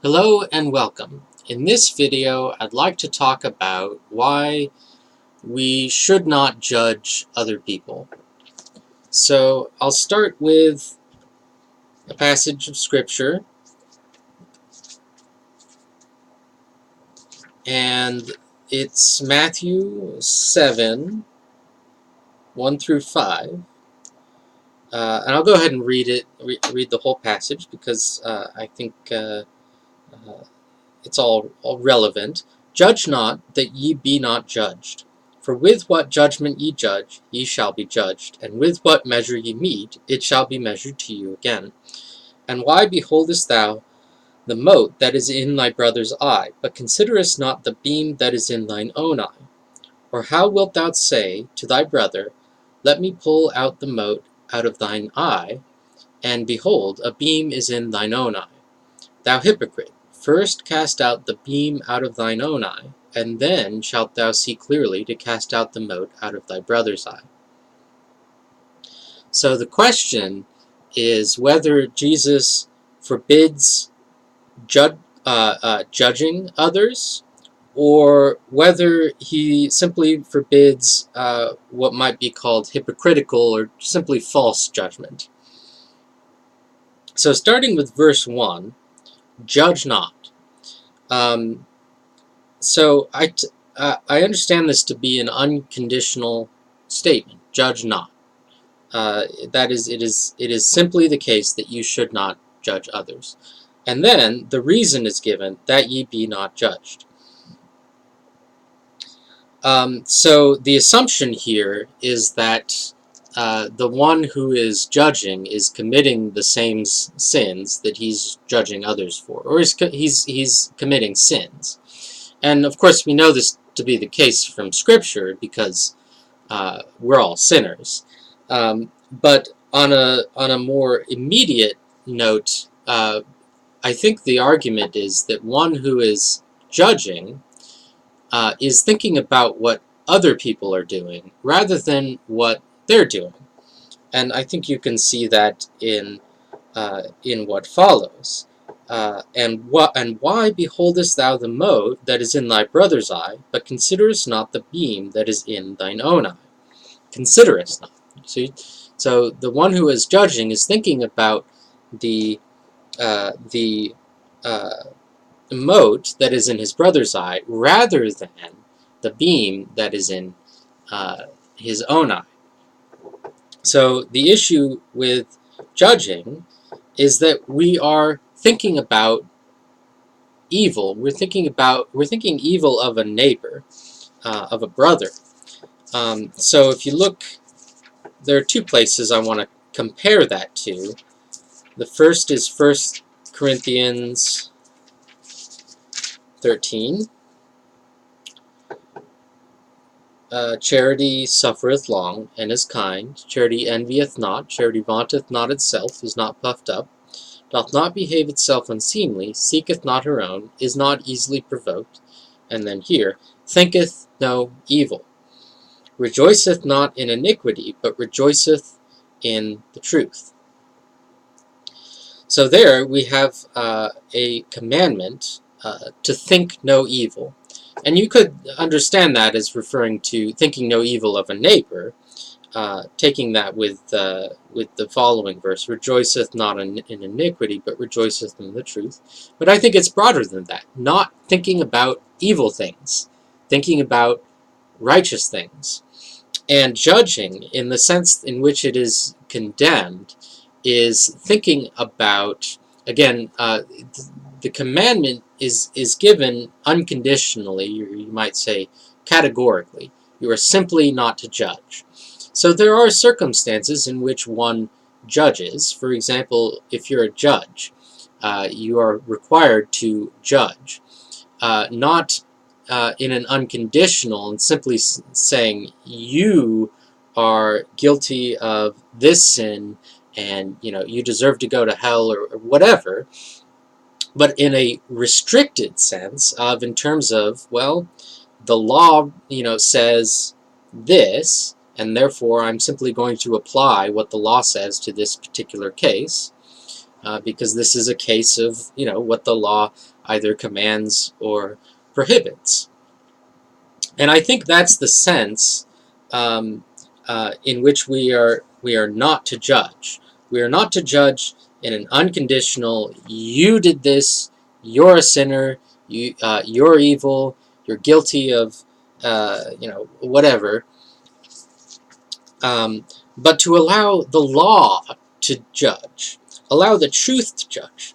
Hello and welcome. In this video, I'd like to talk about why we should not judge other people. So I'll start with a passage of scripture, and it's Matthew 7, 1 through 5. And I'll go ahead and read it, read the whole passage, because I think it's all relevant. Judge not, that ye be not judged. For with what judgment ye judge, ye shall be judged, and with what measure ye mete, it shall be measured to you again. And why beholdest thou the mote that is in thy brother's eye, but considerest not the beam that is in thine own eye? Or how wilt thou say to thy brother, Let me pull out the mote out of thine eye, and behold, a beam is in thine own eye? Thou hypocrite, first cast out the beam out of thine own eye, and then shalt thou see clearly to cast out the mote out of thy brother's eye. So the question is whether Jesus forbids judging others, or whether he simply forbids what might be called hypocritical or simply false judgment. So starting with verse 1, judge not. So I understand this to be an unconditional statement. Judge not. That is, it is simply the case that you should not judge others. And then the reason is given, that ye be not judged. So the assumption here is that the one who is judging is committing the same sins that he's judging others for, or he's committing sins. And of course we know this to be the case from Scripture, because we're all sinners. But on a more immediate note, I think the argument is that one who is judging is thinking about what other people are doing rather than what they're doing. And I think you can see that in what follows. And why beholdest thou the mote that is in thy brother's eye, but considerest not the beam that is in thine own eye? Considerest not. See? So the one who is judging is thinking about the mote that is in his brother's eye rather than the beam that is in his own eye. So the issue with judging is that we are thinking about evil. We're thinking evil of a neighbor, of a brother. So if you look, there are two places I want to compare that to. The first is 1 Corinthians 13. Charity suffereth long, and is kind. Charity envieth not. Charity vaunteth not itself, is not puffed up, doth not behave itself unseemly, seeketh not her own, is not easily provoked. And then here, thinketh no evil, rejoiceth not in iniquity, but rejoiceth in the truth. So there we have a commandment to think no evil. And you could understand that as referring to thinking no evil of a neighbor, taking that with the following verse, rejoiceth not in iniquity, but rejoiceth in the truth. But I think it's broader than that, not thinking about evil things, thinking about righteous things. And judging, in the sense in which it is condemned, is thinking about, again, the commandment is given unconditionally, you might say categorically. You are simply not to judge. So there are circumstances in which one judges. For example, if you're a judge, you are required to judge. Not in an unconditional and simply saying you are guilty of this sin and you deserve to go to hell or whatever, but in a restricted sense of, in terms of, well, the law says this, and therefore I'm simply going to apply what the law says to this particular case. because this is a case of, what the law either commands or prohibits. And I think that's the sense in which we are not to judge. We are not to judge in an unconditional, you did this, you're a sinner, you're evil, you're guilty of, whatever. But to allow the law to judge, allow the truth to judge,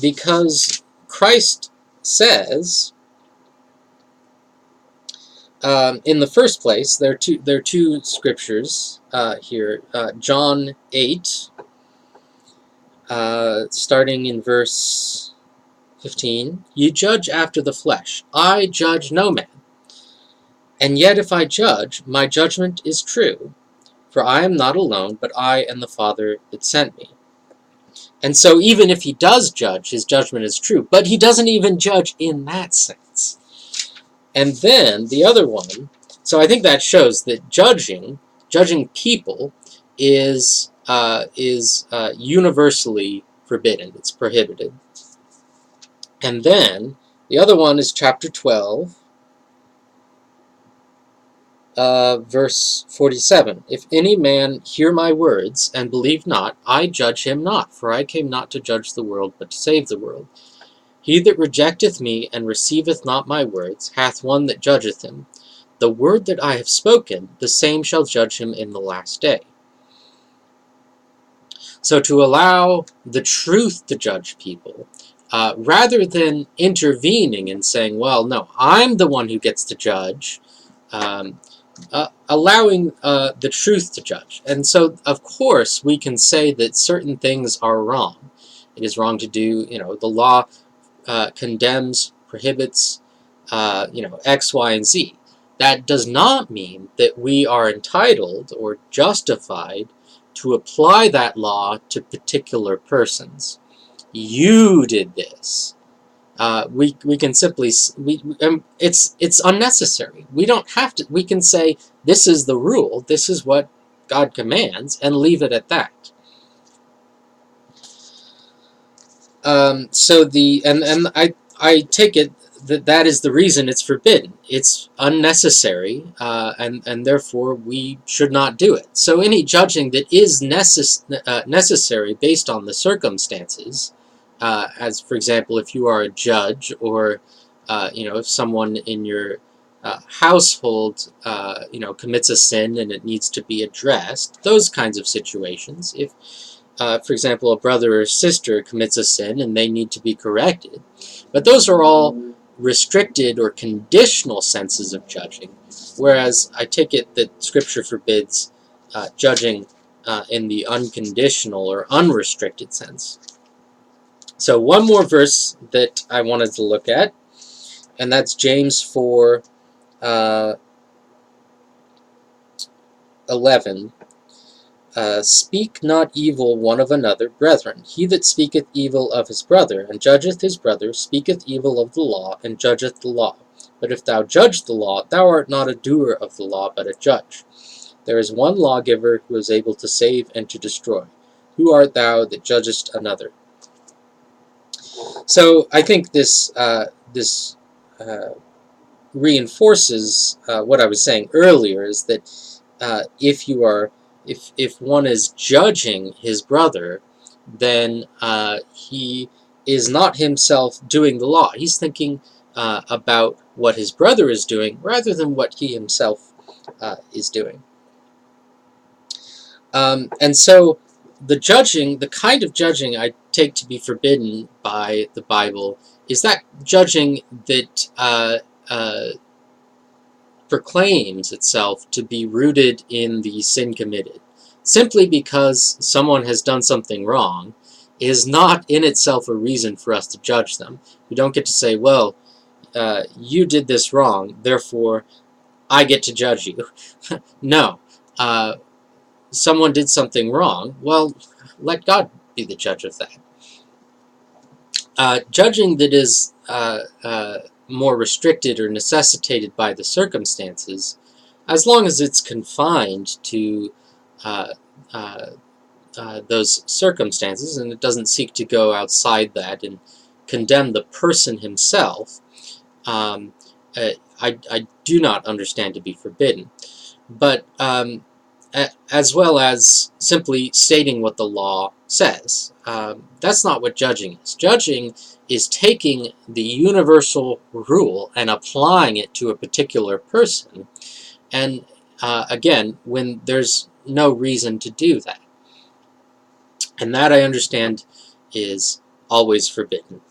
because Christ says, in the first place, there are two scriptures here. John 8, starting in verse 15. You judge after the flesh. I judge no man. And yet if I judge, my judgment is true. For I am not alone, but I and the Father that sent me. And so even if he does judge, his judgment is true. But he doesn't even judge in that sense. And then the other one, so I think that shows that judging people is universally forbidden. It's prohibited. And then the other one is chapter 12, verse 47. If any man hear my words and believe not, I judge him not, for I came not to judge the world, but to save the world. He that rejecteth me and receiveth not my words hath one that judgeth him. The word that I have spoken, the same shall judge him in the last day. So to allow the truth to judge people, rather than intervening and saying, well, no, I'm the one who gets to judge, allowing the truth to judge. And so, of course, we can say that certain things are wrong. It is wrong to do, the law condemns, prohibits, X, Y, and Z. That does not mean that we are entitled or justified to apply that law to particular persons. You did this. We can simply it's unnecessary. We don't have to. We can say this is the rule. This is what God commands, and leave it at that. I take it that is the reason it's forbidden. It's unnecessary, and therefore we should not do it. So any judging that is necessary based on the circumstances, as for example, if you are a judge, or if someone in your household commits a sin and it needs to be addressed, those kinds of situations. If for example, a brother or sister commits a sin and they need to be corrected. But those are all restricted or conditional senses of judging, whereas I take it that Scripture forbids judging in the unconditional or unrestricted sense. So one more verse that I wanted to look at, and that's James 4, 11. Speak not evil one of another, brethren. He that speaketh evil of his brother, and judgeth his brother, speaketh evil of the law, and judgeth the law. But if thou judge the law, thou art not a doer of the law, but a judge. There is one lawgiver who is able to save and to destroy. Who art thou that judgest another? So I think this reinforces what I was saying earlier, is that if one is judging his brother, then he is not himself doing the law. He's thinking about what his brother is doing rather than what he himself is doing. And so the kind of judging I take to be forbidden by the Bible is that judging that proclaims itself to be rooted in the sin committed. Simply because someone has done something wrong is not in itself a reason for us to judge them. We don't get to say, well, you did this wrong, therefore I get to judge you. No. Someone did something wrong, well, let God be the judge of that. Judging that is more restricted or necessitated by the circumstances, as long as it's confined to those circumstances, and it doesn't seek to go outside that and condemn the person himself, um, I do not understand to be forbidden. But as well as simply stating what the law says. That's not what judging is. Judging is taking the universal rule and applying it to a particular person, and again, when there's no reason to do that. And that, I understand, is always forbidden.